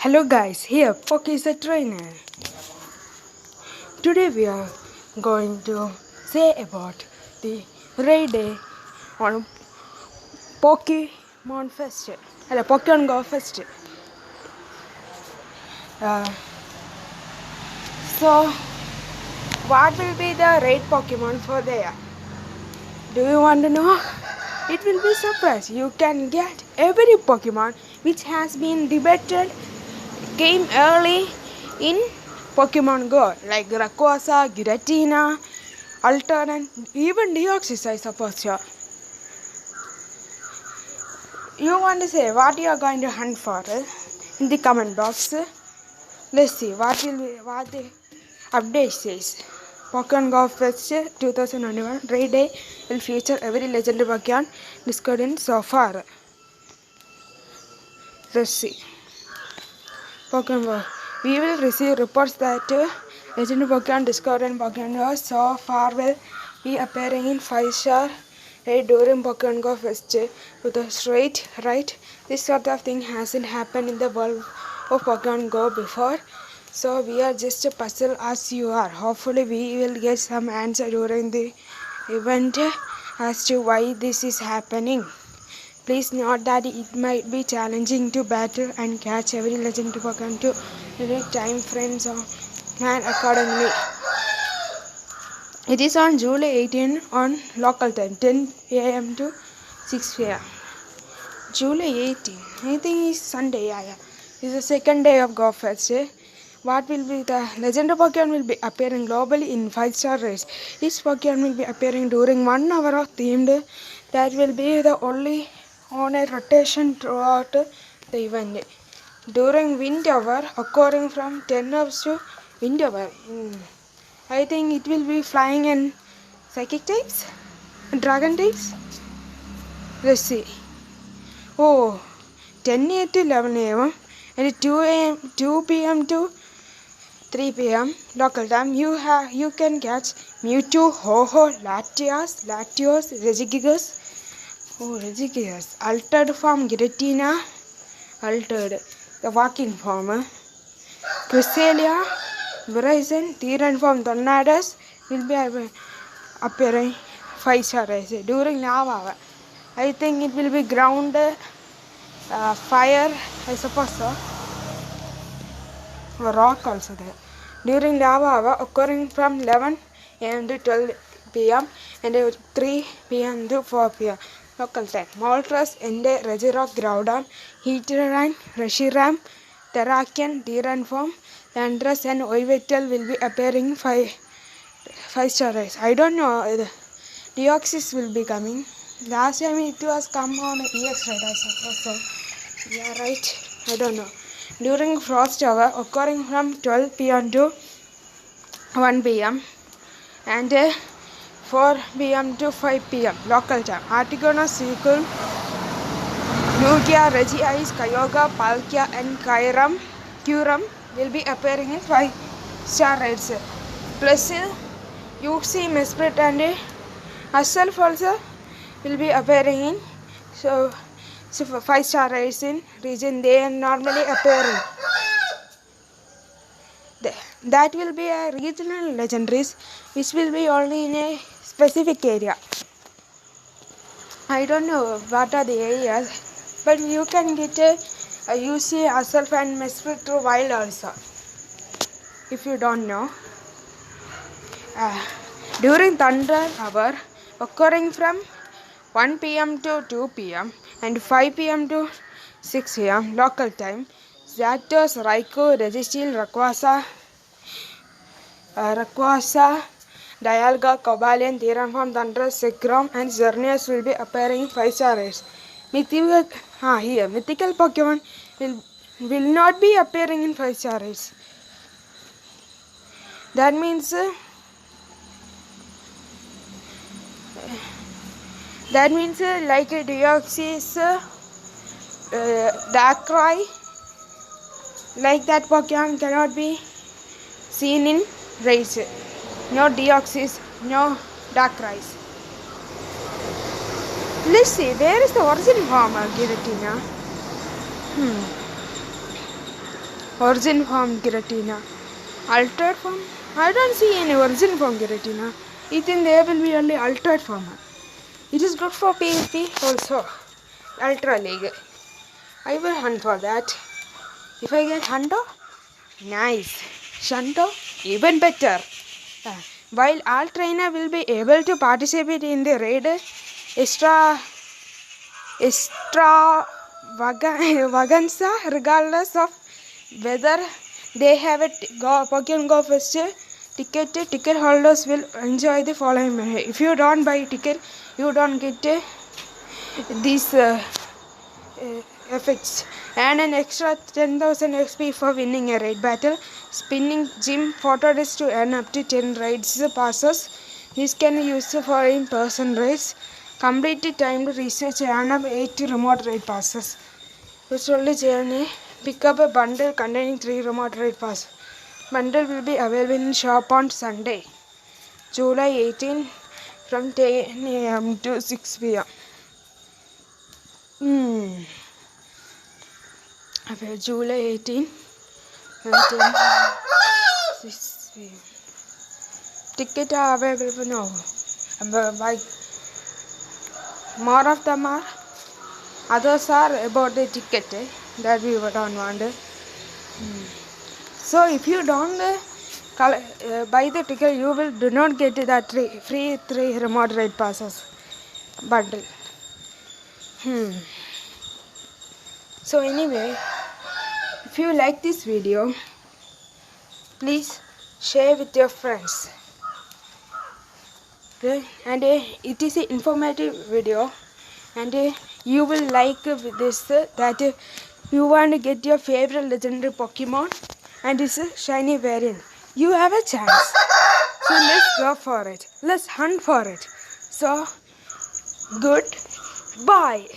Hello guys, here Pocky is the trainer. Today we are going to say about the raid day on Pokemon Fest. Hello, Pokemon Go Fest. Uh, so, what will be the raid Pokemon for there? Do you want to know? It will be surprise. You can get every Pokemon which has been debated came early in Pokemon Go, like Rayquaza, Giratina, Alter, and even Deoxys, I suppose. You want to say what you are going to hunt for in the comment box. Let's see what the update says. Pokemon Go Fest 2021 Raid Day will feature every legendary Pokemon discovered so far. Let's see. Pokemon Go. We will receive reports that legendary Pokemon discovered in Pokemon Go so far will be appearing in 5-star raid during Pokemon Go Fest. With a straight right, this sort of thing hasn't happened in the world of Pokemon Go before. So we are just a puzzle as you are. Hopefully we will get some answer during the event as to why this is happening. Please note that it might be challenging to battle and catch every legendary Pokemon to limit time frames or plan accordingly. It is on July 18 on local time, 10 a.m. to 6 p.m. July 18, I think it's Sunday, yeah. It's the second day of Go Fest. What will be the legendary Pokemon will be appearing globally in 5-star raids. Each Pokemon will be appearing during 1 hour of themed. That will be the only on a rotation throughout the event. During wind hour, occurring from 10 hours to wind hour. I think it will be flying in psychic types, dragon types. Let's see. Oh, 10 a.m. to 11 a.m. and 2 p.m. to 3 p.m. local time. You can catch Mewtwo, Ho-Oh, Latios, Regigigas. Oh, Regigigas. Altered form Giratina. Altered. The walking form. Cresselia, Verizon, Tyran form Tornadoes will be appearing 5-star race during lava. I think it will be ground, fire, I suppose so. Rock also there. During lava hour occurring from 11 a.m. to 12 p.m. and 3 p.m. to 4 p.m. local time. Moltres, Ende, Regirock, Groudon, Heatran, Reshiram, Terrakion, Tyran form, Landorus and Oivetel will be appearing 5-star race. I don't know. Deoxys will be coming. Last time it was come on EX raid, I suppose so. Yeah, right. I don't know. During frost hour occurring from 12 p.m. to 1 p.m. and 4 p.m. to 5 p.m. local time. Articuno, Sequel, Lugia, Regice, Kyogre, Palkia and Kyurem will be appearing in 5-star raids. Plus, Uxie, Mesprit and Assault also will be appearing in 5-star raids in region they are normally appearing. That will be a regional legendaries which will be only in a specific area. I don't know what are the areas, but you can get a UC, Assault and Mesprit through wild also. If you don't know. During thunder hour occurring from 1 p.m. to 2 p.m. and 5 p.m. to 6 p.m. local time, Zapdos, Raikou, Registeel, Rayquaza, Dialga, Cobalion, Tyranform, Thundurus, Zekrom and Xerneas will be appearing in 5-star raids. Mythical Pokemon will not be appearing in 5-star raids. That means like Deoxys, Darkrai, like that Pokemon cannot be seen in race. No Deoxys, no Darkrai. Let's see, where is the origin form of Giratina? origin form Giratina. Altered form? I don't see any origin form Giratina. I think there will be only altered form. It is good for PvP also. Ultra League. I will hunt for that. If I get Hundo, nice. Shanto, even better. While all trainer will be able to participate in the raid extravaganza regardless of whether they have a Pokemon Go Fest ticket. Ticket holders will enjoy the following. If you don't buy ticket, you don't get these effects, and an extra 10,000 XP for winning a raid battle. Spinning gym photo disc to earn up to 10 raids passes. This can be used for in-person raids. Complete timed research earn up 8 remote raid passes. Usually journey. Pick up a bundle containing 3 remote raid passes. Bundle will be available in shop on Sunday, July 18 from 10 AM to 6 PM. July 18 from 10 to 6 PM. Tickets are available now. More of them are. Others are about the ticket that we don't want. So if you don't buy the ticket, you will do not get that free 3 remote raid passes bundle. So anyway, if you like this video, please share with your friends. Okay? And it is an informative video, and you will like this that you want to get your favorite legendary Pokemon and it's a shiny variant. You have a chance. So let's go for it. Let's hunt for it. So, goodbye.